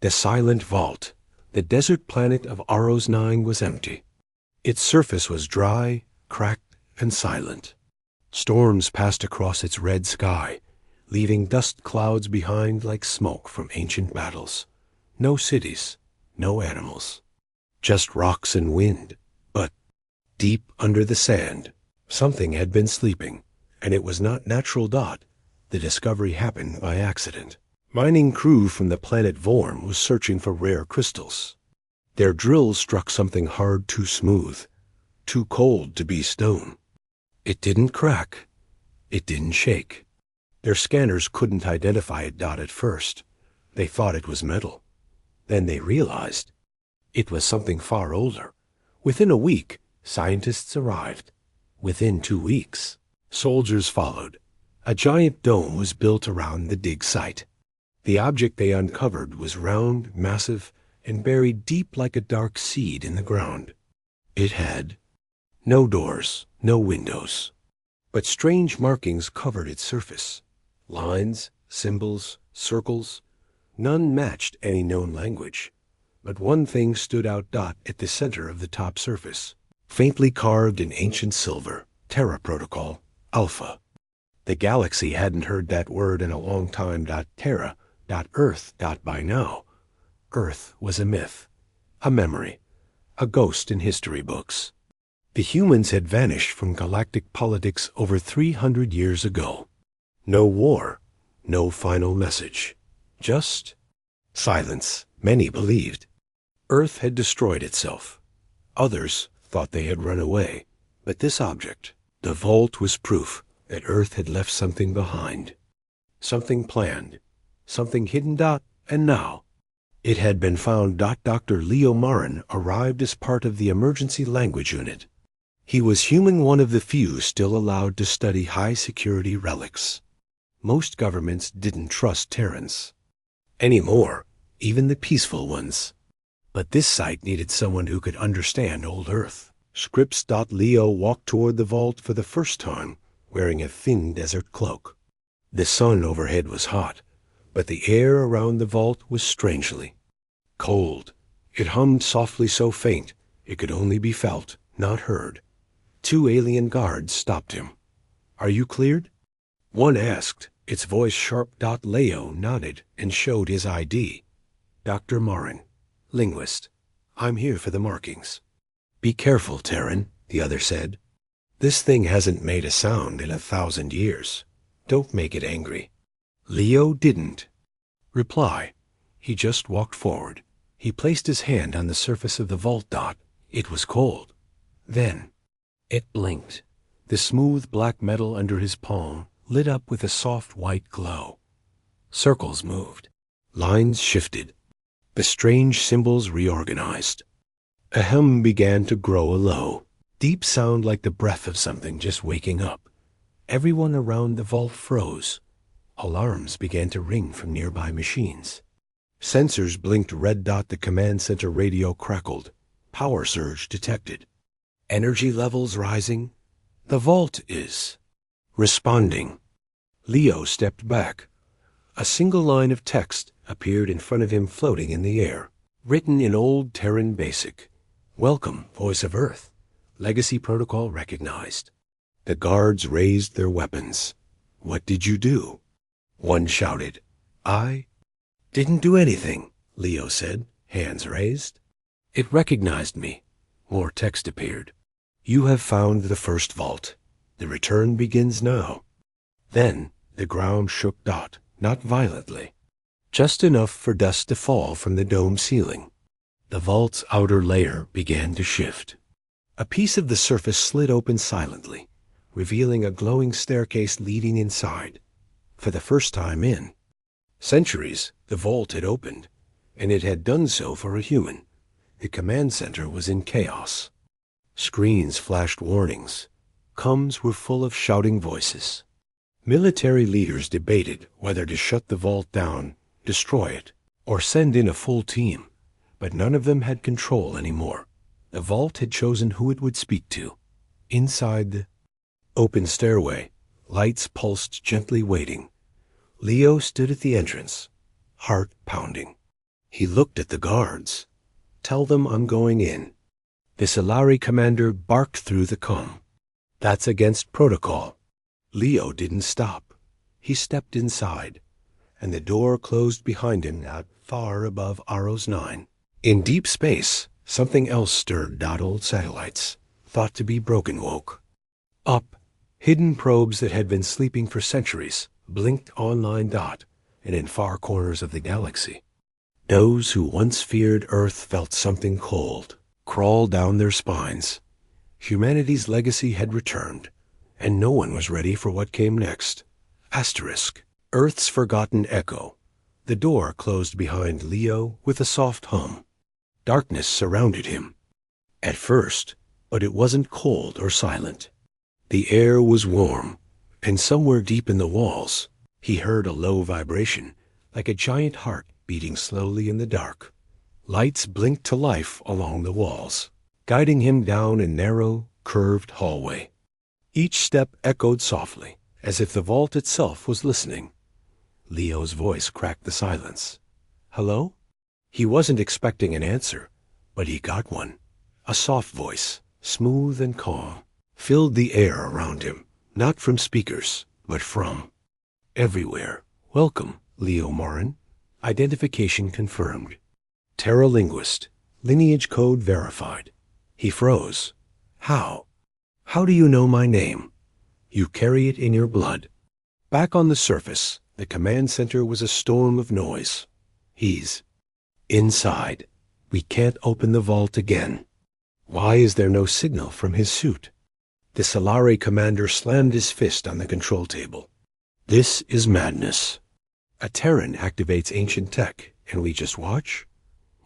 The silent vault, the desert planet of Aros 9 was empty. Its surface was dry, cracked, and silent. Storms passed across its red sky, leaving dust clouds behind like smoke from ancient battles. No cities, no animals, just rocks and wind. But deep under the sand, something had been sleeping, and it was not natural. The discovery happened by accident. Mining crew from the planet Vorm was searching for rare crystals. Their drills struck something hard, too smooth, too cold to be stone. It didn't crack. It didn't shake. Their scanners couldn't identify it. At first, they thought it was metal. Then they realized it was something far older. Within a week, scientists arrived. Within 2 weeks, soldiers followed. A giant dome was built around the dig site. The object they uncovered was round, massive, and buried deep like a dark seed in the ground. It had no doors, no windows, but strange markings covered its surface. Lines, symbols, circles. None matched any known language. But one thing stood out. At the center of the top surface, faintly carved in ancient silver, Terra Protocol, Alpha. The galaxy hadn't heard that word in a long time. Terra, Earth. By now, Earth was a myth, a memory, a ghost in history books. The humans had vanished from galactic politics over 300 years ago. No war, no final message, just silence, many believed. Earth had destroyed itself. Others thought they had run away. But this object, the vault, was proof that Earth had left something behind. Something planned, something hidden. And now, it had been found. Dr. Leo Marin arrived as part of the emergency language unit. He was human, one of the few still allowed to study high-security relics. Most governments didn't trust Terrans anymore, even the peaceful ones. But this site needed someone who could understand old Earth. Scripts. Leo walked toward the vault for the first time, wearing a thin desert cloak. The sun overhead was hot, but the air around the vault was strangely cold. It hummed softly, so faint it could only be felt, not heard. 2 alien guards stopped him. "Are you cleared?" one asked, its voice sharp. Leo nodded and showed his ID. "Dr. Marin, linguist. I'm here for the markings." "Be careful, Terran," the other said. "This thing hasn't made a sound in 1,000 years. Don't make it angry." Leo didn't reply. He just walked forward. He placed his hand on the surface of the vault. It was cold. Then it blinked. The smooth black metal under his palm lit up with a soft white glow. Circles moved. Lines shifted. The strange symbols reorganized. A hum began to grow, a low, deep sound like the breath of something just waking up. Everyone around the vault froze. Alarms began to ring from nearby machines. Sensors blinked red. The command center radio crackled. Power surge detected. Energy levels rising. The vault is responding. Leo stepped back. A single line of text appeared in front of him, floating in the air, written in old Terran Basic. "Welcome, voice of Earth. Legacy protocol recognized." The guards raised their weapons. "What did you do?" one shouted. "I didn't do anything," Leo said, hands raised. "It recognized me." More text appeared. "You have found the first vault. The return begins now." Then the ground shook. Not violently, just enough for dust to fall from the dome ceiling. The vault's outer layer began to shift. A piece of the surface slid open silently, revealing a glowing staircase leading inside. For the first time in centuries, the vault had opened, and it had done so for a human. The command center was in chaos. Screens flashed warnings. Comms were full of shouting voices. Military leaders debated whether to shut the vault down, destroy it, or send in a full team, but none of them had control anymore. The vault had chosen who it would speak to. Inside the open stairway, lights pulsed gently, waiting. Leo stood at the entrance, heart pounding. He looked at the guards. "Tell them I'm going in." The Solari commander barked through the comm. "That's against protocol." Leo didn't stop. He stepped inside, and the door closed behind him not far above Aros 9. In deep space, something else stirred. Old satellites, thought to be broken, woke up. Hidden probes that had been sleeping for centuries blinked online. And in far corners of the galaxy, those who once feared Earth felt something cold crawl down their spines. Humanity's legacy had returned, and no one was ready for what came next. Earth's forgotten echo. The door closed behind Leo with a soft hum. Darkness surrounded him. At first, but it wasn't cold or silent. The air was warm, and somewhere deep in the walls, he heard a low vibration, like a giant heart beating slowly in the dark. Lights blinked to life along the walls, guiding him down a narrow, curved hallway. Each step echoed softly, as if the vault itself was listening. Leo's voice cracked the silence. "Hello?" He wasn't expecting an answer, but he got one. A soft voice, smooth and calm, filled the air around him, not from speakers, but from everywhere. "Welcome, Leo Morin." Identification confirmed. Terra linguist. Lineage code verified. He froze. "How? How do you know my name?" "You carry it in your blood." Back on the surface, the command center was a storm of noise. "He's inside. We can't open the vault again." "Why is there no signal from his suit?" The Solari commander slammed his fist on the control table. "This is madness. A Terran activates ancient tech, and we just watch?"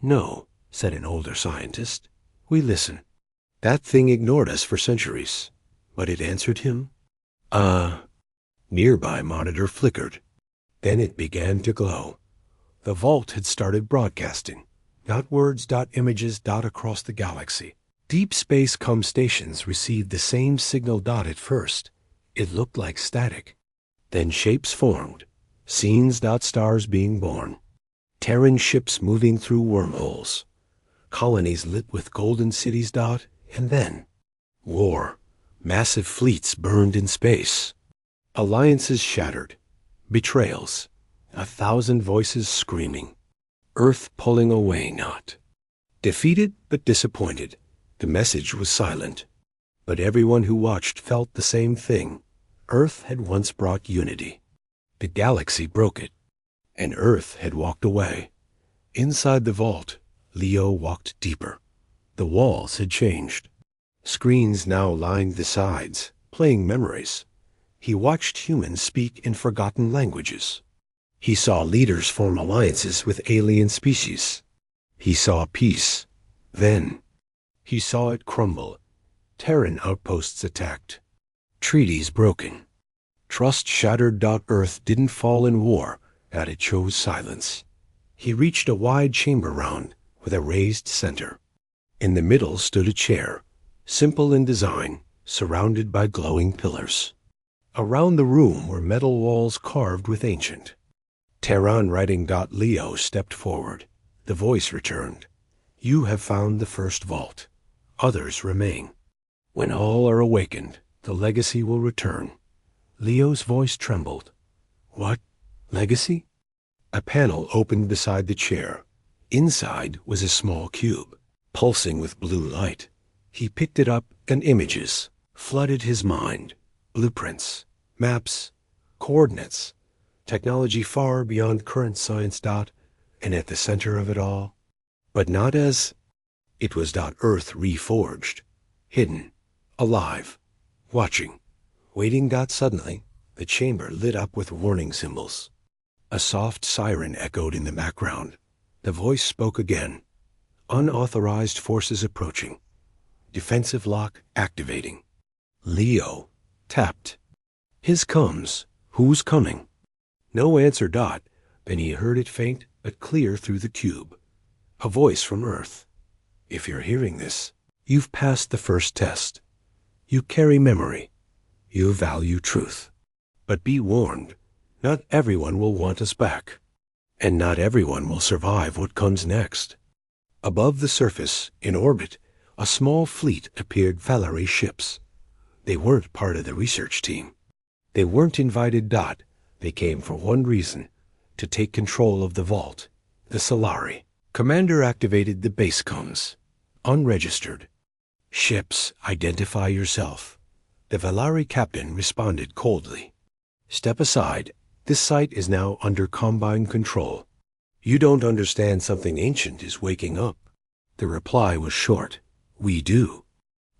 "No," said an older scientist. "We listen. That thing ignored us for centuries, but it answered him." Nearby monitor flickered. Then it began to glow. The vault had started broadcasting, not words, images across the galaxy. Deep space comm stations received the same signal. At first, it looked like static. Then shapes formed, scenes. Stars being born. Terran ships moving through wormholes. Colonies lit with golden cities. And then war. Massive fleets burned in space. Alliances shattered. Betrayals. 1,000 voices screaming. Earth pulling away. Not defeated, but disappointed. The message was silent. But everyone who watched felt the same thing. Earth had once brought unity. The galaxy broke it, and Earth had walked away. Inside the vault, Leo walked deeper. The walls had changed. Screens now lined the sides, playing memories. He watched humans speak in forgotten languages. He saw leaders form alliances with alien species. He saw peace. Then he saw it crumble. Terran outposts attacked. Treaties broken. Trust shattered. Earth didn't fall in war, it chose silence. He reached a wide chamber round with a raised center. In the middle stood a chair, simple in design, surrounded by glowing pillars. Around the room were metal walls carved with ancient. Terran writing. Leo stepped forward. The voice returned. "You have found the first vault. Others remain. When all are awakened, the legacy will return." Leo's voice trembled. "What? Legacy?" A panel opened beside the chair. Inside was a small cube, pulsing with blue light. He picked it up, and images flooded his mind. Blueprints, maps, coordinates, technology far beyond current science. And at the center of it all, but not as it was. Earth reforged, hidden, alive, watching, waiting. Suddenly, the chamber lit up with warning symbols. A soft siren echoed in the background. The voice spoke again. "Unauthorized forces approaching. Defensive lock activating." Leo tapped. "His comes. Who's coming?" No answer. Then he heard it faint but clear through the cube. A voice from Earth. "If you're hearing this, you've passed the first test. You carry memory. You value truth. But be warned, not everyone will want us back." And not everyone will survive what comes next. Above the surface, in orbit, a small fleet appeared Valerie ships. They weren't part of the research team. They weren't invited. They came for one reason, to take control of the vault, the Solari. Commander activated the base cones. Unregistered. Ships, identify yourself. The Valari captain responded coldly. Step aside. This site is now under Combine control. You don't understand something ancient is waking up. The reply was short. We do.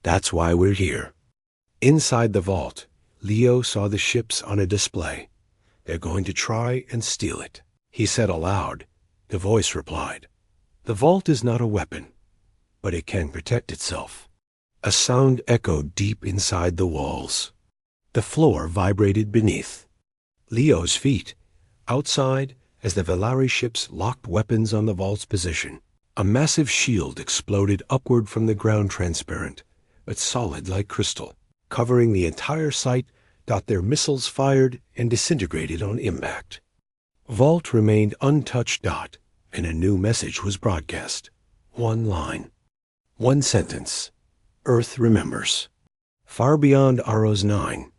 That's why we're here. Inside the vault, Leo saw the ships on a display. They're going to try and steal it. He said aloud. The voice replied. The vault is not a weapon, but it can protect itself. A sound echoed deep inside the walls. The floor vibrated beneath. Leo's feet, outside, as the Valari ships locked weapons on the vault's position. A massive shield exploded upward from the ground, transparent, but solid like crystal, covering the entire site. Their missiles fired and disintegrated on impact. Vault remained untouched. And a new message was broadcast. One line. One sentence. Earth remembers. Far beyond Aros 9,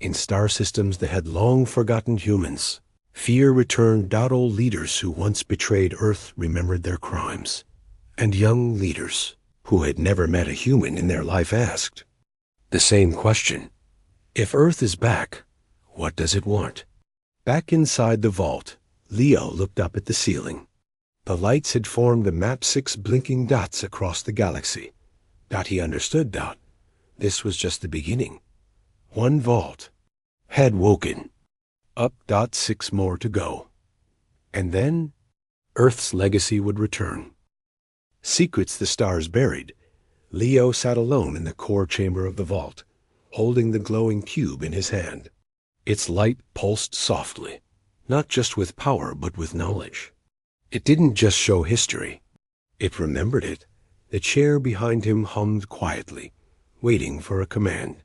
in star systems that had long forgotten humans, fear returned. Old leaders who once betrayed Earth remembered their crimes. And young leaders, who had never met a human in their life, asked the same question. If Earth is back, what does it want? Back inside the vault, Leo looked up at the ceiling. The lights had formed the map 6 blinking dots across the galaxy. He understood. This was just the beginning. One vault had woken. Up. 6 more to go. And then Earth's legacy would return. Secrets the stars buried. Leo sat alone in the core chamber of the vault, holding the glowing cube in his hand. Its light pulsed softly, not just with power but with knowledge. It didn't just show history. It remembered it. The chair behind him hummed quietly, waiting for a command.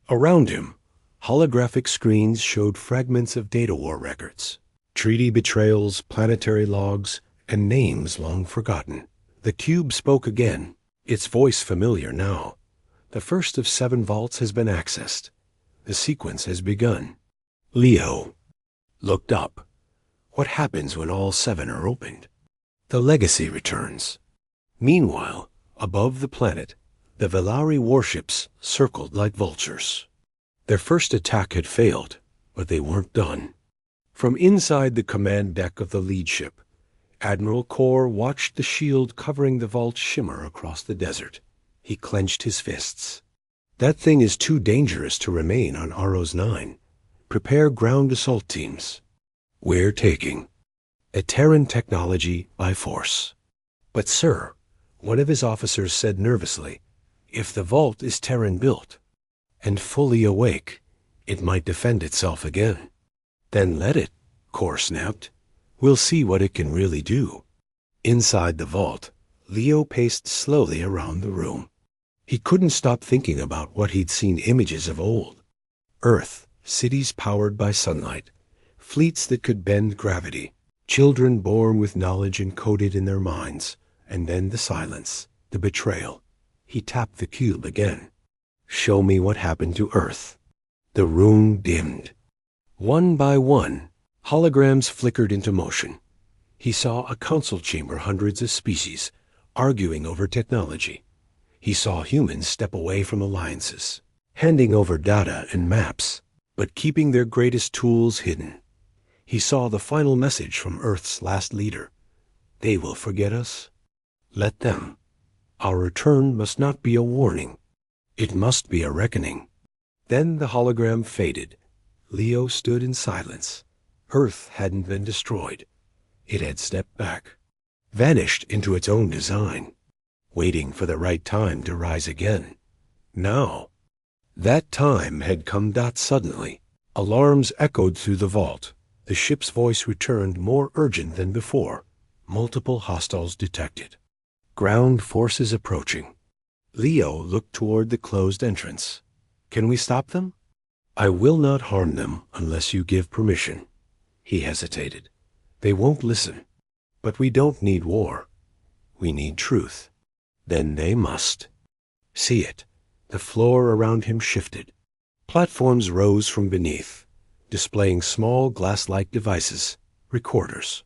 Around him, holographic screens showed fragments of data war records, treaty betrayals, planetary logs, and names long forgotten. The cube spoke again, its voice familiar now. The first of 7 vaults has been accessed. The sequence has begun. Leo looked up. What happens when all 7 are opened? The legacy returns. Meanwhile, above the planet, the Valari warships circled like vultures. Their first attack had failed, but they weren't done. From inside the command deck of the lead ship, Admiral Kor watched the shield covering the vault shimmer across the desert. He clenched his fists. That thing is too dangerous to remain on Aros 9. Prepare ground assault teams. We're taking a Terran technology by force. But sir, one of his officers said nervously, if the vault is Terran built and fully awake, it might defend itself again. Then let it, Kor snapped. We'll see what it can really do. Inside the vault, Leo paced slowly around the room. He couldn't stop thinking about what he'd seen images of old. Earth, cities powered by sunlight, fleets that could bend gravity, children born with knowledge encoded in their minds, and then the silence, the betrayal. He tapped the cube again. Show me what happened to Earth. The room dimmed. One by one, holograms flickered into motion. He saw a council chamber, hundreds of species, arguing over technology. He saw humans step away from alliances, handing over data and maps, but keeping their greatest tools hidden. He saw the final message from Earth's last leader. They will forget us. Let them. Our return must not be a warning. It must be a reckoning. Then the hologram faded. Leo stood in silence. Earth hadn't been destroyed. It had stepped back, vanished into its own design, waiting for the right time to rise again. Now, that time had come. Suddenly, alarms echoed through the vault. The ship's voice returned, more urgent than before. Multiple hostiles detected. Ground forces approaching. Leo looked toward the closed entrance. Can we stop them? I will not harm them unless you give permission. He hesitated. They won't listen. But we don't need war. We need truth. Then they must. See it. The floor around him shifted. Platforms rose from beneath, displaying small glass-like devices, recorders,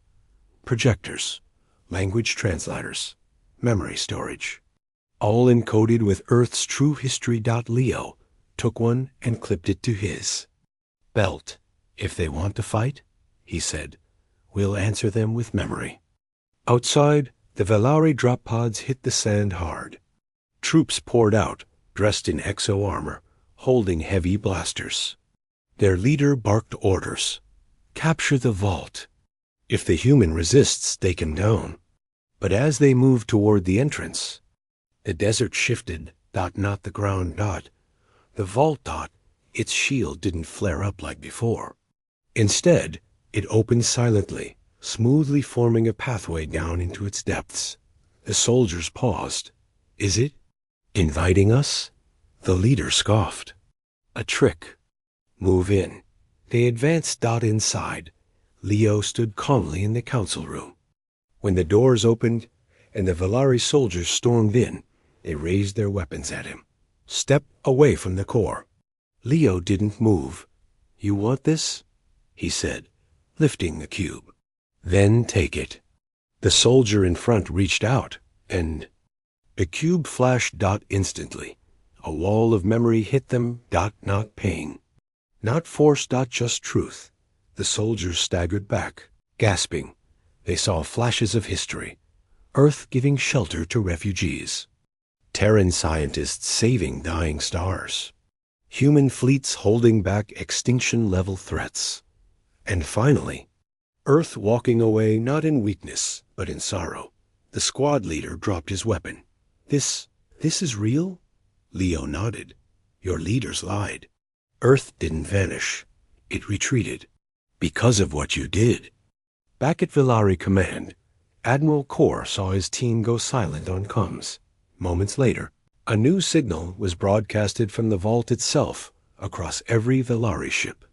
projectors, language translators, memory storage, all encoded with Earth's true history. Leo took one and clipped it to his belt. If they want to fight, he said, we'll answer them with memory. Outside, the Velari drop pods hit the sand hard. Troops poured out, dressed in exo-armor, holding heavy blasters. Their leader barked orders. Capture the vault. If the human resists, take him down. But as they moved toward the entrance, the desert shifted. Not the ground. The vault. Its shield didn't flare up like before. Instead, it opened silently, smoothly forming a pathway down into its depths. The soldiers paused. Is it inviting us? The leader scoffed. A trick. Move in. They advanced. Inside, Leo stood calmly in the council room. When the doors opened and the Velari soldiers stormed in, they raised their weapons at him. Step away from the core. Leo didn't move. You want this? He said, lifting the cube. Then take it. The soldier in front reached out, and the cube flashed. Instantly. A wall of memory hit them. Not pain. Not force. Just truth. The soldiers staggered back, gasping. They saw flashes of history. Earth giving shelter to refugees. Terran scientists saving dying stars. Human fleets holding back extinction-level threats. And finally, Earth walking away not in weakness, but in sorrow. The squad leader dropped his weapon. This is real? Leo nodded. Your leaders lied. Earth didn't vanish. It retreated. Because of what you did. Back at Velari Command, Admiral Kor saw his team go silent on comms. Moments later, a new signal was broadcasted from the vault itself across every Velari ship.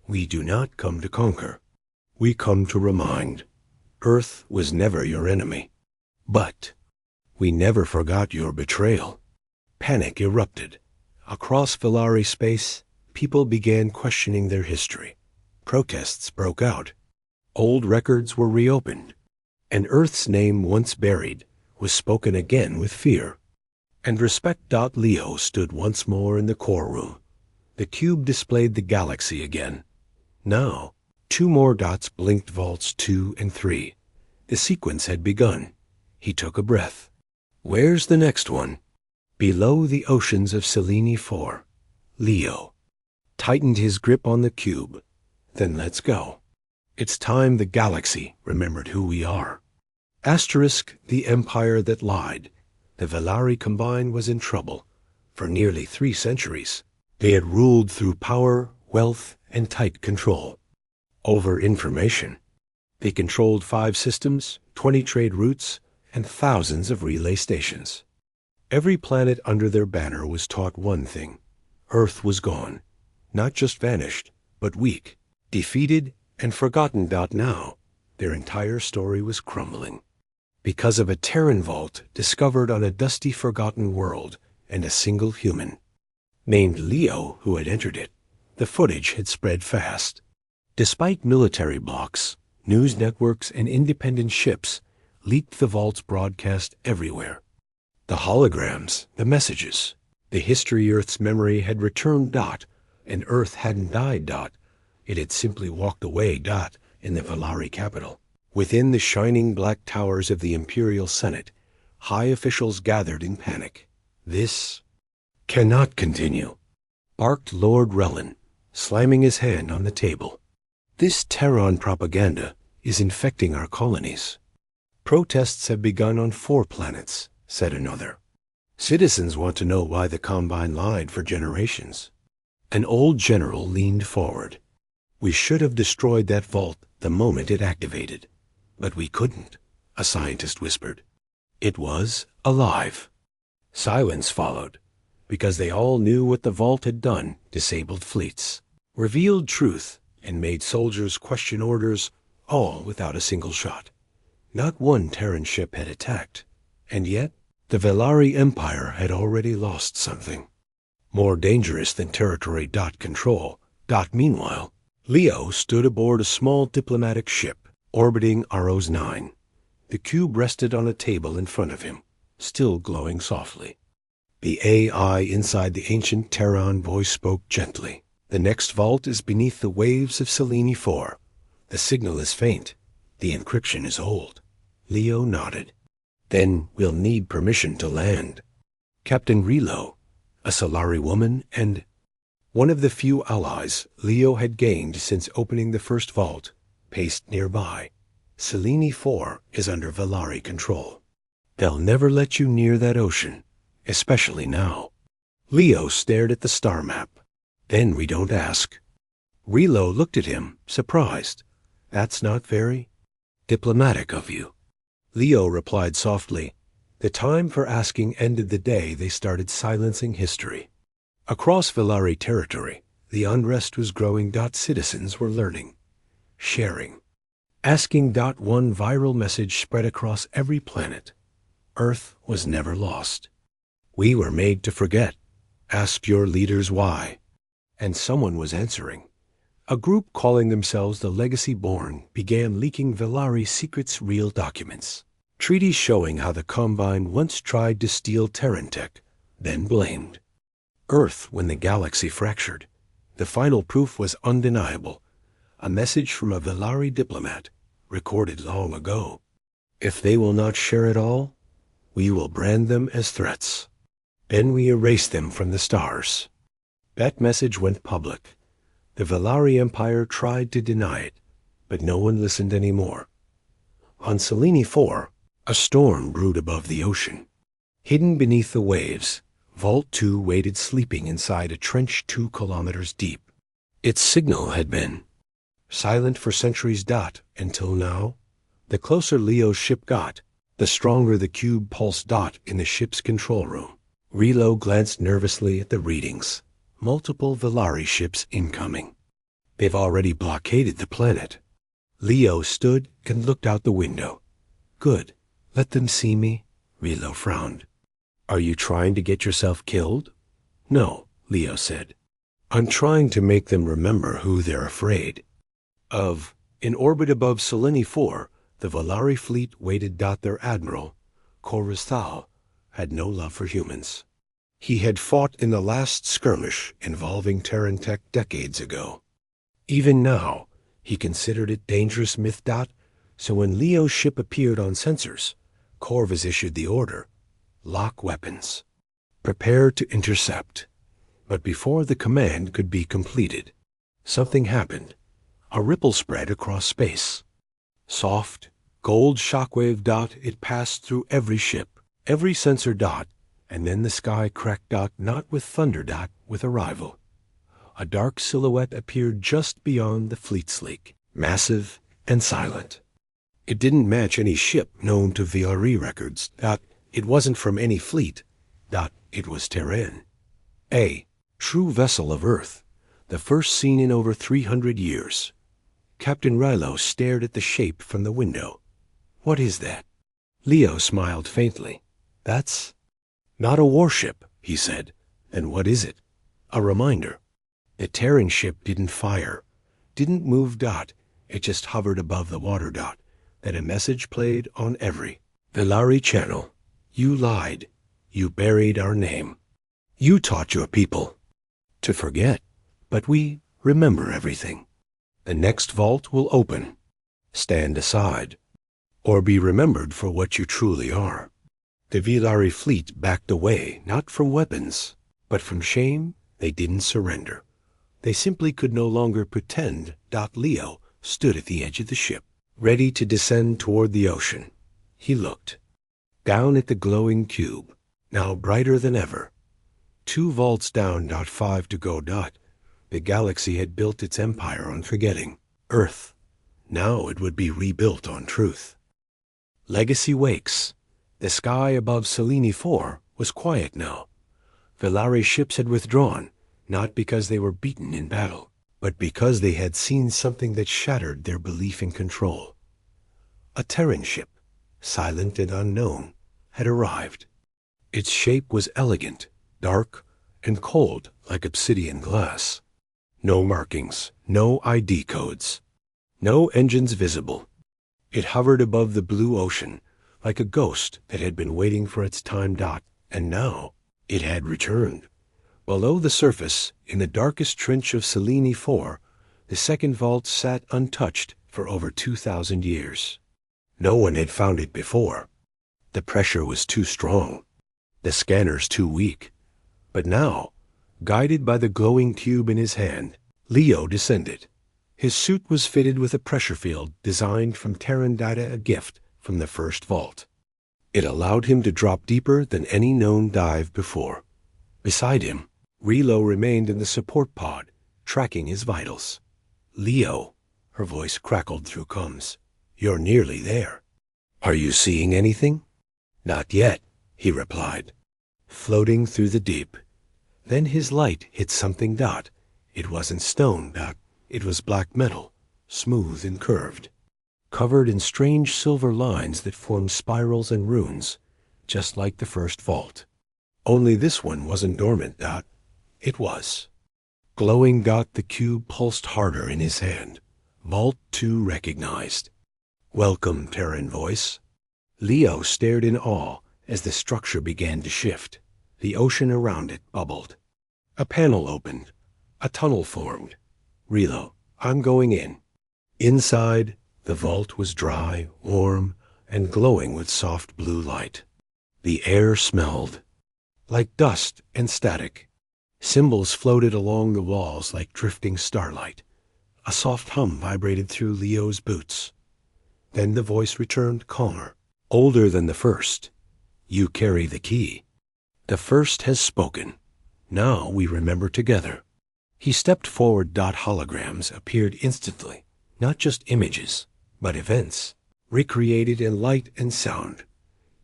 We do not come to conquer. We come to remind. Earth was never your enemy. But we never forgot your betrayal. Panic erupted. Across Velari space, people began questioning their history. Protests broke out. Old records were reopened. And Earth's name, once buried, was spoken again with fear. And respect. Leo stood once more in the core room. The cube displayed the galaxy again. Now, 2 more dots blinked. Vaults 2 and 3. The sequence had begun. He took a breath. Where's the next one? Below the oceans of Selene 4. Leo tightened his grip on the cube. Then let's go. It's time the galaxy remembered who we are. Asterisk, the empire that lied. The Velari combined was in trouble. For nearly 3 centuries, they had ruled through power, wealth, and tight control. Over information. They controlled 5 systems, 20 trade routes, and thousands of relay stations. Every planet under their banner was taught one thing. Earth was gone. Not just vanished, but weak, defeated, and forgotten. Now, their entire story was crumbling. Because of a Terran vault discovered on a dusty, forgotten world and a single human. Named Leo, who had entered it. The footage had spread fast. Despite military blocks, news networks, and independent ships leaked the vault's broadcast everywhere. The holograms, the messages, the history Earth's memory had returned. And Earth hadn't died. It had simply walked away. In the Velari capital. Within the shining black towers of the Imperial Senate, high officials gathered in panic. This cannot continue, barked Lord Relin, slamming his hand on the table. This Terran propaganda is infecting our colonies. Protests have begun on 4 planets, said another. Citizens want to know why the Combine lied for generations. An old general leaned forward. We should have destroyed that vault the moment it activated. But we couldn't, a scientist whispered. It was alive. Silence followed, because they all knew what the vault had done. Disabled fleets, revealed truth, and made soldiers question orders all without a single shot. Not one Terran ship had attacked, and yet the Velari Empire had already lost something. More dangerous than territory control. Meanwhile, Leo stood aboard a small diplomatic ship orbiting Aros 9. The cube rested on a table in front of him, still glowing softly. The AI inside the ancient Terran voice spoke gently. The next vault is beneath the waves of Selene 4. The signal is faint. The encryption is old. Leo nodded. Then we'll need permission to land. Captain Relo, a Solari woman and one of the few allies Leo had gained since opening the first vault, paced nearby. Selene 4 is under Velari control. They'll never let you near that ocean, especially now. Leo stared at the star map. Then we don't ask. Relo looked at him, surprised. That's not very diplomatic of you. Leo replied softly. The time for asking ended the day they started silencing history. Across Velari territory, the unrest was growing. Citizens were learning, sharing. Asking. One viral message spread across every planet. Earth was never lost. We were made to forget. Ask your leaders why. And someone was answering. A group calling themselves the Legacy Born began leaking Velari secrets, real documents. Treaties showing how the Combine once tried to steal Terran tech, then blamed Earth when the galaxy fractured. The final proof was undeniable. A message from a Velari diplomat, recorded long ago. If they will not share it all, we will brand them as threats. Then we erase them from the stars. That message went public. The Velari Empire tried to deny it, but no one listened anymore. On Selene 4, a storm brewed above the ocean. Hidden beneath the waves, Vault 2 waited sleeping inside a trench 2 kilometers deep. Its signal had been silent for centuries. Until now. The closer Leo's ship got, the stronger the cube pulsed. In the ship's control room, Relo glanced nervously at the readings. Multiple Velari ships incoming. They've already blockaded the planet. Leo stood and looked out the window. Good. Let them see me. Relo frowned. Are you trying to get yourself killed? No, Leo said. I'm trying to make them remember who they're afraid of. In orbit above Selene 4, the Velari fleet waited. Their admiral, Coruscant, had no love for humans. He had fought in the last skirmish involving Terran tech decades ago. Even now, he considered it dangerous myth. So when Leo's ship appeared on sensors, Corvus issued the order. Lock weapons. Prepare to intercept. But before the command could be completed, something happened. A ripple spread across space. Soft, gold shockwave. It passed through every ship, every sensor. And then the sky cracked. Not with thunder. With arrival. A dark silhouette appeared just beyond the fleet sleek, massive and silent. It didn't match any ship known to VRE records. It wasn't from any fleet. It was Terran. A true vessel of Earth, the first seen in over 300 years. Captain Relo stared at the shape from the window. What is that? Leo smiled faintly. That's not a warship, he said. And what is it? A reminder. The Terran ship didn't fire, didn't move. It just hovered above the water. Then a message played on every Velari channel. You lied. You buried our name. You taught your people to forget, but we remember everything. The next vault will open. Stand aside, or be remembered for what you truly are. The Velari fleet backed away, not from weapons, but from shame. They didn't surrender. They simply could no longer pretend. Leo stood at the edge of the ship, ready to descend toward the ocean. He looked down at the glowing cube, now brighter than ever. 2 vaults down. 5 to go. The galaxy had built its empire on forgetting. Earth. Now it would be rebuilt on truth. Legacy wakes. The sky above Selene 4 was quiet now. Velari ships had withdrawn, not because they were beaten in battle, but because they had seen something that shattered their belief in control. A Terran ship, silent and unknown, had arrived. Its shape was elegant, dark, and cold like obsidian glass. No markings, no ID codes, no engines visible. It hovered above the blue ocean like a ghost that had been waiting for its time. And now it had returned. Below the surface, in the darkest trench of Selene 4, the second vault sat untouched for over 2,000 years. No one had found it before. The pressure was too strong, the scanners too weak. But now, guided by the glowing tube in his hand, Leo descended. His suit was fitted with a pressure field designed from Terran data, a gift from the first vault. It allowed him to drop deeper than any known dive before. Beside him, Relo remained in the support pod, tracking his vitals. "Leo," her voice crackled through comms, "you're nearly there. Are you seeing anything?" "Not yet," he replied, floating through the deep. Then his light hit something. It wasn't stone. It was black metal, smooth and curved, covered in strange silver lines that formed spirals and runes, just like the first vault. Only this one wasn't dormant. It was. Glowing. The cube pulsed harder in his hand. Vault 2 recognized. "Welcome, Terran voice." Leo stared in awe as the structure began to shift. The ocean around it bubbled. A panel opened. A tunnel formed. "Relo, I'm going in." Inside, the vault was dry, warm, and glowing with soft blue light. The air smelled like dust and static. Symbols floated along the walls like drifting starlight. A soft hum vibrated through Leo's boots. Then the voice returned, calmer, older than the first. "You carry the key. The first has spoken. Now we remember together." He stepped forward. Holograms appeared instantly, not just images, but events, recreated in light and sound.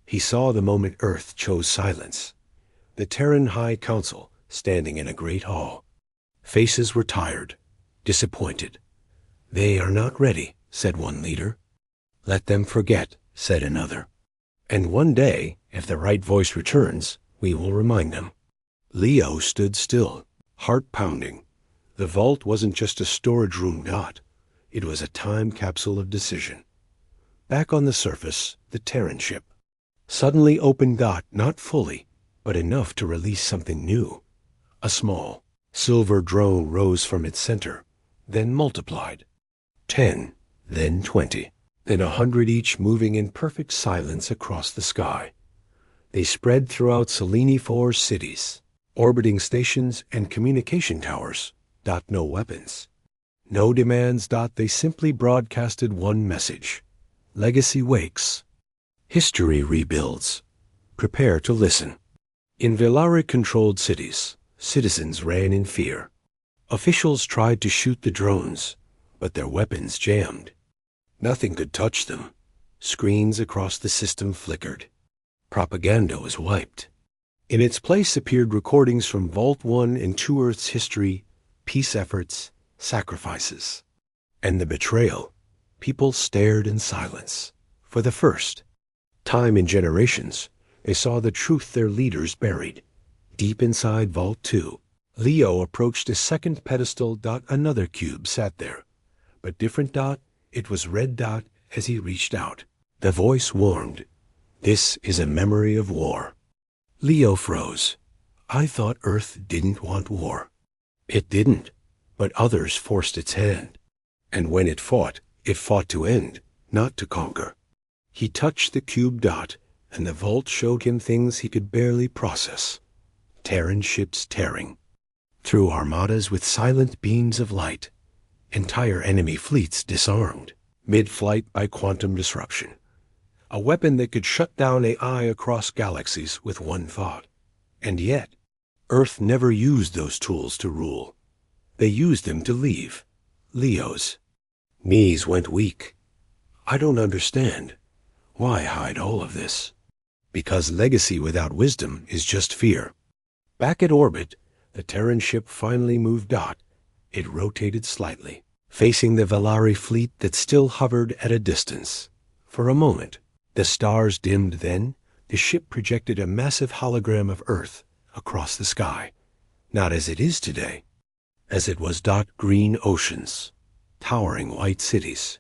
He saw the moment Earth chose silence. The Terran High Council standing in a great hall. Faces were tired, disappointed. "They are not ready," said one leader. "Let them forget," said another. "And one day, if the right voice returns, we will remind them." Leo stood still, heart pounding. The vault wasn't just a storage room. It was a time capsule of decision. Back on the surface, the Terran ship suddenly opened. Not fully, but enough to release something new. A small, silver drone rose from its center, then multiplied. 10, then 20, then 100, each moving in perfect silence across the sky. They spread throughout Selene 4's cities, orbiting stations and communication towers. No weapons, no demands. They simply broadcasted one message: legacy wakes, history rebuilds. Prepare to listen. In Velari-controlled cities, citizens ran in fear. Officials tried to shoot the drones, but their weapons jammed. Nothing could touch them. Screens across the system flickered. Propaganda was wiped. In its place appeared recordings from Vault 1 and 2 Earth's history, peace efforts, sacrifices. And the betrayal. People stared in silence. For the first time in generations, they saw the truth their leaders buried. Deep inside Vault 2, Leo approached a second pedestal. Another cube sat there, but different. It was red. As he reached out, the voice warned, "This is a memory of war." Leo froze. "I thought Earth didn't want war." "It didn't, but others forced its hand. And when it fought to end, not to conquer." He touched the cube. And the vault showed him things he could barely process. Terran ships tearing through armadas with silent beams of light. Entire enemy fleets disarmed, mid-flight by quantum disruption. A weapon that could shut down AI across galaxies with one thought. And yet, Earth never used those tools to rule. They used them to leave. Leo's knees went weak. "I don't understand. Why hide all of this?" "Because legacy without wisdom is just fear." Back at orbit, the Terran ship finally moved. It rotated slightly, facing the Velari fleet that still hovered at a distance. For a moment, the stars dimmed. Then the ship projected a massive hologram of Earth across the sky, not as it is today, as it was. Green oceans, towering white cities,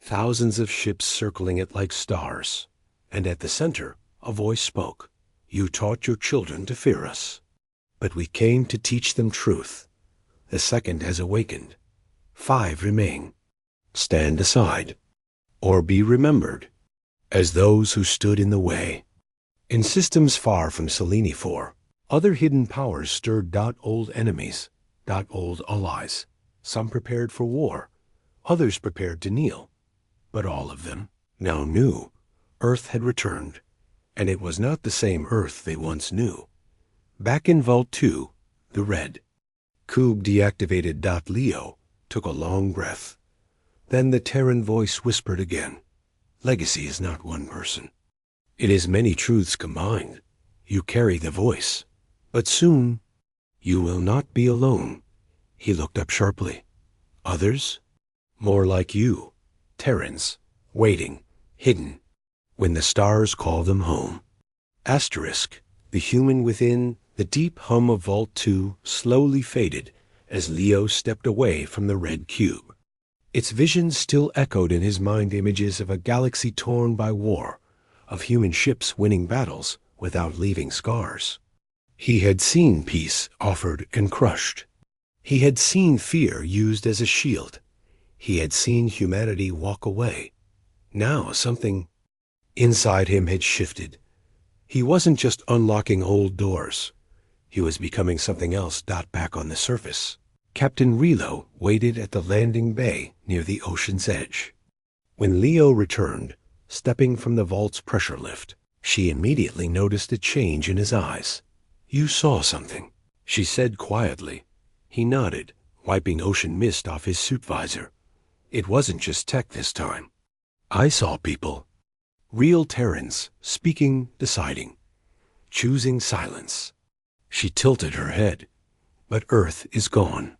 thousands of ships circling it like stars, and at the center, a voice spoke. "You taught your children to fear us, but we came to teach them truth. The second has awakened. 5 remain. Stand aside, or be remembered as those who stood in the way." In systems far from Selene 4, other hidden powers stirred. Old enemies, old allies. Some prepared for war, others prepared to kneel. But all of them now knew Earth had returned, and it was not the same Earth they once knew. Back in Vault 2, the red cube deactivated. Leo took a long breath. Then the Terran voice whispered again. "Legacy is not one person. It is many truths combined. You carry the voice, but soon you will not be alone." He looked up sharply. "Others? More like you, Terrans, waiting, hidden, when the stars call them home." Asterisk, the human within. The deep hum of Vault 2 slowly faded as Leo stepped away from the red cube. Its visions still echoed in his mind, images of a galaxy torn by war, of human ships winning battles without leaving scars. He had seen peace offered and crushed. He had seen fear used as a shield. He had seen humanity walk away. Now something inside him had shifted. He wasn't just unlocking old doors. He was becoming something else. Back on the surface, Captain Relo waited at the landing bay near the ocean's edge. When Leo returned, stepping from the vault's pressure lift, she immediately noticed a change in his eyes. "You saw something," she said quietly. He nodded, wiping ocean mist off his suit visor. "It wasn't just tech this time. I saw people. Real Terrans, speaking, deciding, choosing silence." She tilted her head. "But Earth is gone.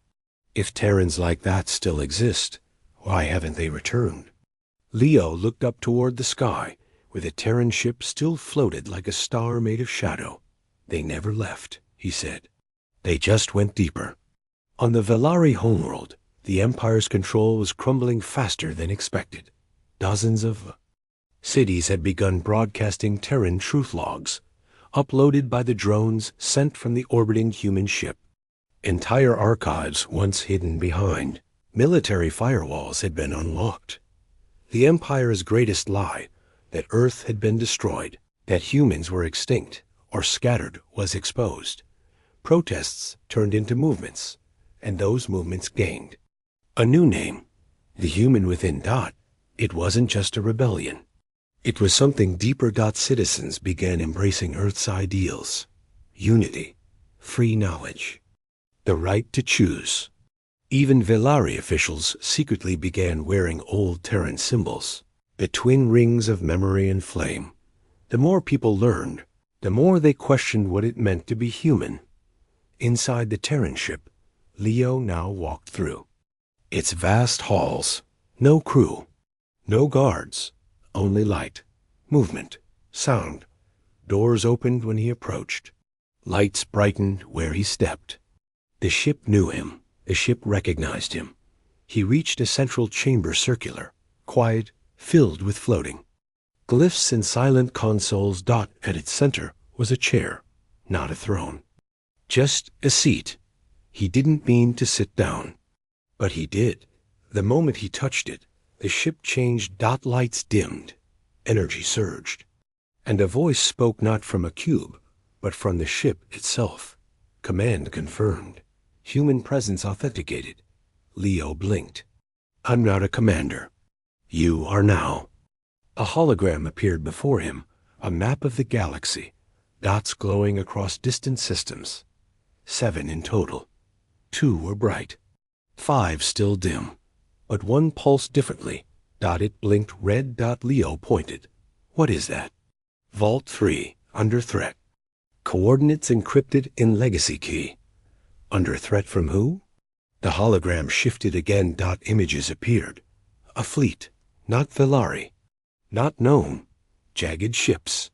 If Terrans like that still exist, why haven't they returned?" Leo looked up toward the sky, where the Terran ship still floated like a star made of shadow. "They never left," he said. "They just went deeper." On the Velari homeworld, the Empire's control was crumbling faster than expected. Dozens of cities had begun broadcasting Terran truth logs, uploaded by the drones sent from the orbiting human ship. Entire archives once hidden behind military firewalls had been unlocked. The Empire's greatest lie, that Earth had been destroyed, that humans were extinct or scattered, was exposed. Protests turned into movements, and those movements gained a new name, the human within. It wasn't just a rebellion. It was something deeper. Citizens began embracing Earth's ideals: unity, free knowledge, the right to choose. Even Velari officials secretly began wearing old Terran symbols, the twin rings of memory and flame. The more people learned, the more they questioned what it meant to be human. Inside the Terran ship, Leo now walked through its vast halls. No crew, no guards, only light, movement, sound. Doors opened when he approached. Lights brightened where he stepped. The ship knew him. The ship recognized him. He reached a central chamber, circular, quiet, filled with floating glyphs and silent consoles. At its center was a chair, not a throne, just a seat. He didn't mean to sit down, but he did. The moment he touched it, the ship changed. Lights dimmed, energy surged, and a voice spoke, not from a cube, but from the ship itself. Command confirmed. Human presence authenticated. Leo blinked. "I'm not a commander. You are now." A hologram appeared before him, a map of the galaxy, dots glowing across distant systems. 7 in total. 2 were bright, 5 still dim, but one pulsed differently. It blinked red. Leo pointed. "What is that?" "Vault 3, under threat. Coordinates encrypted in legacy key." "Under threat from who?" The hologram shifted again. Images appeared. A fleet, not Velari. Not known. Jagged ships.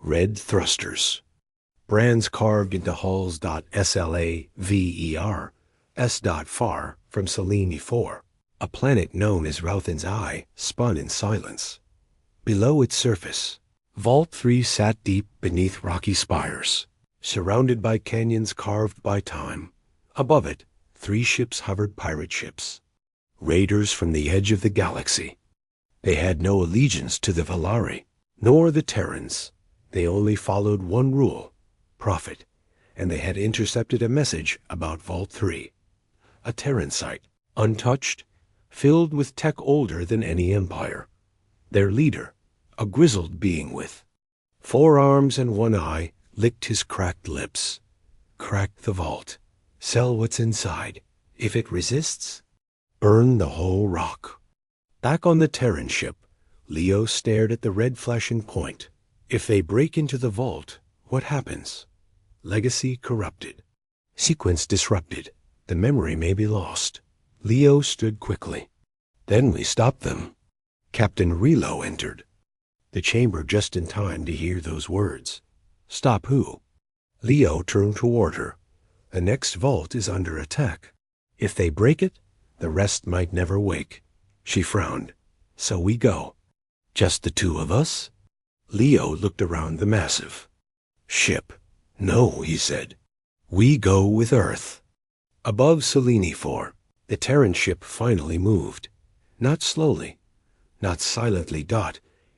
Red thrusters. Brands carved into hulls. SLAVER. S.far from Selene 4. A planet known as Rauthen's Eye spun in silence. Below its surface, Vault 3 sat deep beneath rocky spires, surrounded by canyons carved by time. Above it, 3 ships hovered, pirate ships. Raiders from the edge of the galaxy. They had no allegiance to the Velari, nor the Terrans. They only followed one rule, profit, and they had intercepted a message about Vault 3. A Terran site, untouched, filled with tech older than any empire. Their leader, a grizzled being with 4 arms and 1 eye, licked his cracked lips. Crack the vault. Sell what's inside. If it resists, burn the whole rock. Back on the Terran ship, Leo stared at the red flashing point. If they break into the vault, what happens? Legacy corrupted. Sequence disrupted. The memory may be lost. Leo stood quickly. Then we stopped them. Captain Relo entered the chamber just in time to hear those words. Stop who? Leo turned toward her. The next vault is under attack. If they break it, the rest might never wake. She frowned. So we go. Just the 2 of us? Leo looked around the massive ship. No, he said. We go with Earth. Above Selene 4, the Terran ship finally moved. Not slowly, not silently.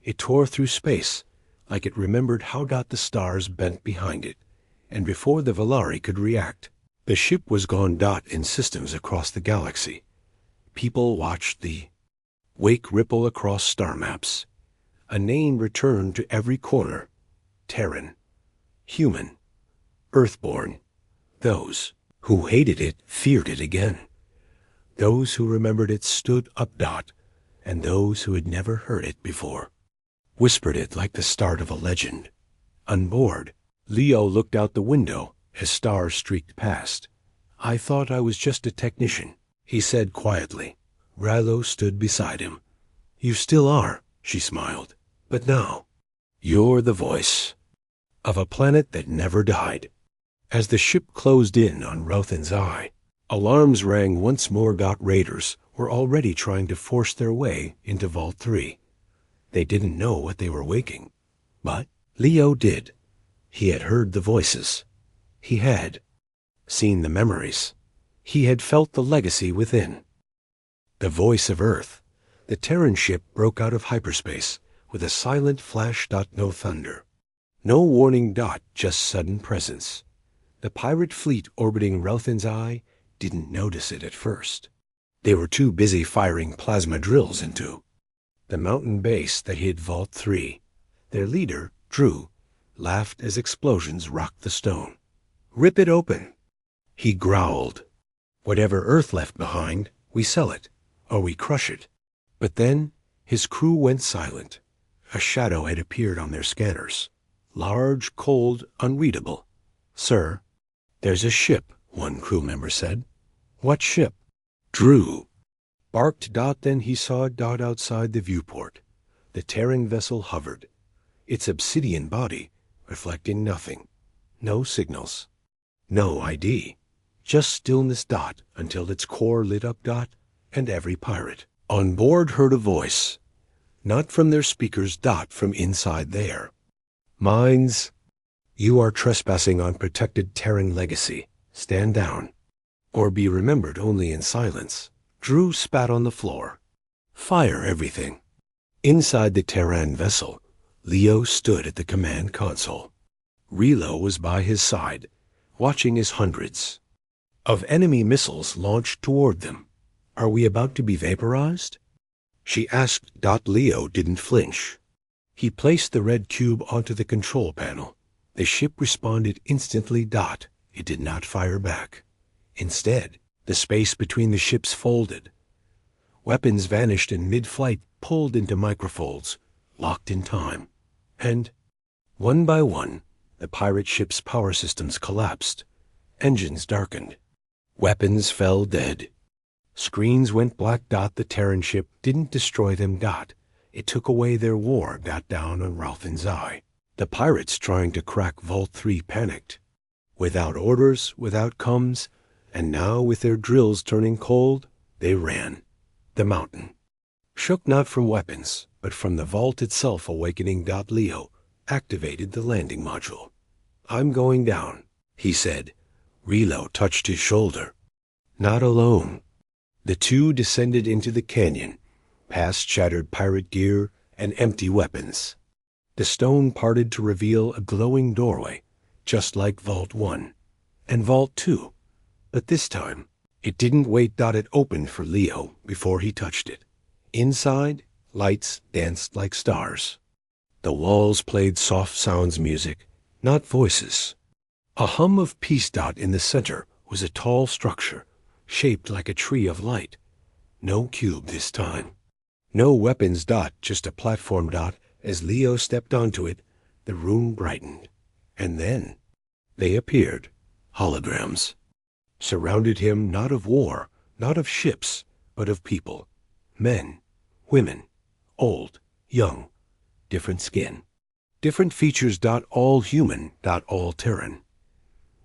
It tore through space, like it remembered how the stars bent behind it, and before the Velari could react, the ship was gone. In systems across the galaxy, people watched the wake ripple across star maps. A name returned to every corner. Terran. Human. Earthborn. Those who hated it feared it again. Those who remembered it stood up. And those who had never heard it before whispered it like the start of a legend. On board, Leo looked out the window as stars streaked past. I thought I was just a technician, he said quietly. Rilo stood beside him. You still are, she smiled. But now, you're the voice of a planet that never died. As the ship closed in on Rauthen's Eye, alarms rang once more. Raiders were already trying to force their way into Vault 3. They didn't know what they were waking, but Leo did. He had heard the voices. He had seen the memories. He had felt the legacy within. The voice of Earth. The Terran ship broke out of hyperspace with a silent flash. No thunder. No warning. Just sudden presence. The pirate fleet orbiting Rauthen's Eye didn't notice it at first. They were too busy firing plasma drills into the mountain base that hid Vault 3. Their leader, Drew, laughed as explosions rocked the stone. Rip it open, he growled. Whatever Earth left behind, we sell it, or we crush it. But then his crew went silent. A shadow had appeared on their scanners. Large, cold, unreadable. Sir, there's a ship, one crew member said. What ship? Drew barked. Then he saw it. Outside the viewport. The Terran vessel hovered, its obsidian body reflecting nothing. No signals. No ID. Just stillness. Until its core lit up. And every pirate on board heard a voice. Not from their speakers. From inside there. Minds, you are trespassing on protected Terran legacy. Stand down, or be remembered only in silence. Drew spat on the floor. Fire everything. Inside the Terran vessel, Leo stood at the command console. Relo was by his side, watching as hundreds of enemy missiles launched toward them. Are we about to be vaporized? She asked. Leo didn't flinch. He placed the red cube onto the control panel. The ship responded instantly. It did not fire back. Instead, the space between the ships folded. Weapons vanished in mid-flight, pulled into microfolds, locked in time. And, one by one, the pirate ship's power systems collapsed. Engines darkened. Weapons fell dead. Screens went black. The Terran ship didn't destroy them. It took away their war. Down on Ralphin's eye. The pirates trying to crack Vault 3 panicked. Without orders, without comms, and now with their drills turning cold, they ran. The mountain shook not from weapons, but from the vault itself awakening. Leo activated the landing module. "I'm going down," he said. Relo touched his shoulder. Not alone. The two descended into the canyon, past shattered pirate gear and empty weapons. The stone parted to reveal a glowing doorway, just like Vault 1 and Vault 2. But this time, it didn't wait. It opened for Leo before he touched it. Inside, lights danced like stars. The walls played soft sounds music, not voices. A hum of peace. In the center was a tall structure, shaped like a tree of light. No cube this time. No weapons. Just a platform. As Leo stepped onto it, the room brightened. And then they appeared, holograms. Surrounded him, not of war, not of ships, but of people. Men, women, old, young, different skin, different features. All human. All Terran.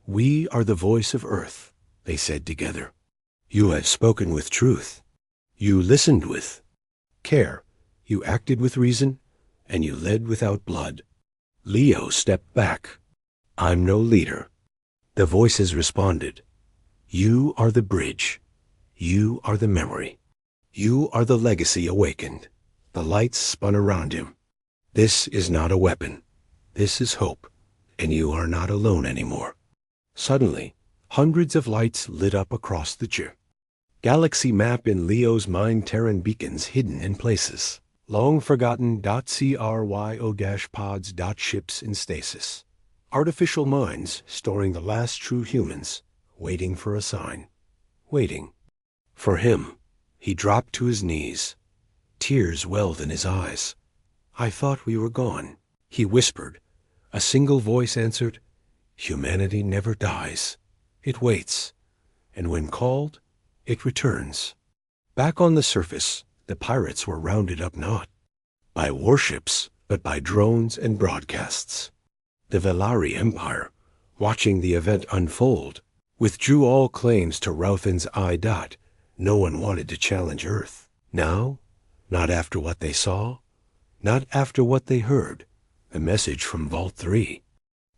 "We are the voice of Earth," they said together. "You have spoken with truth. You listened with care. You acted with reason, and you led without blood." Leo stepped back. "I'm no leader." The voices responded. "You are the bridge. You are the memory. You are the legacy awakened." The lights spun around him. "This is not a weapon. This is hope, and you are not alone anymore." Suddenly, hundreds of lights lit up across the galaxy map in Leo's mind. Terran beacons hidden in places. Long forgotten. Cryo-pods. Ships in stasis. Artificial minds storing the last true humans, waiting for a sign. Waiting. For him. He dropped to his knees. Tears welled in his eyes. "I thought we were gone," he whispered. A single voice answered, "Humanity never dies. It waits. And when called, it returns." Back on the surface, the pirates were rounded up not by warships, but by drones and broadcasts. The Velari Empire, watching the event unfold, withdrew all claims to Ralphin's eye. No one wanted to challenge Earth. Now, not after what they saw, not after what they heard. The message from Vault 3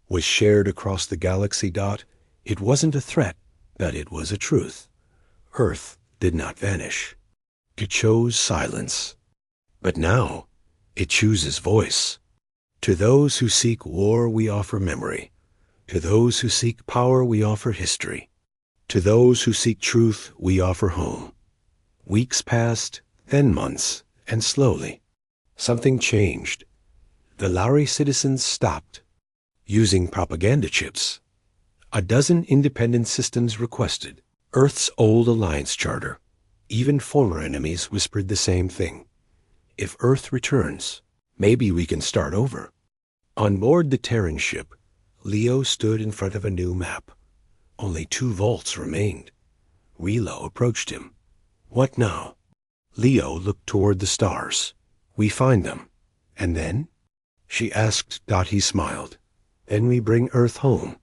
was shared across the galaxy. It wasn't a threat, but it was a truth. Earth did not vanish. It chose silence. But now, it chooses voice. To those who seek war, we offer memory. To those who seek power, we offer history. To those who seek truth, we offer home. Weeks passed, then months, and slowly, something changed. The Lari citizens stopped using propaganda chips. A dozen independent systems requested Earth's old alliance charter. Even former enemies whispered the same thing. If Earth returns, maybe we can start over. On board the Terran ship, Leo stood in front of a new map. Only 2 vaults remained. Relo approached him. "What now?" Leo looked toward the stars. "We find them. And then?" she asked. He smiled. "Then we bring Earth home.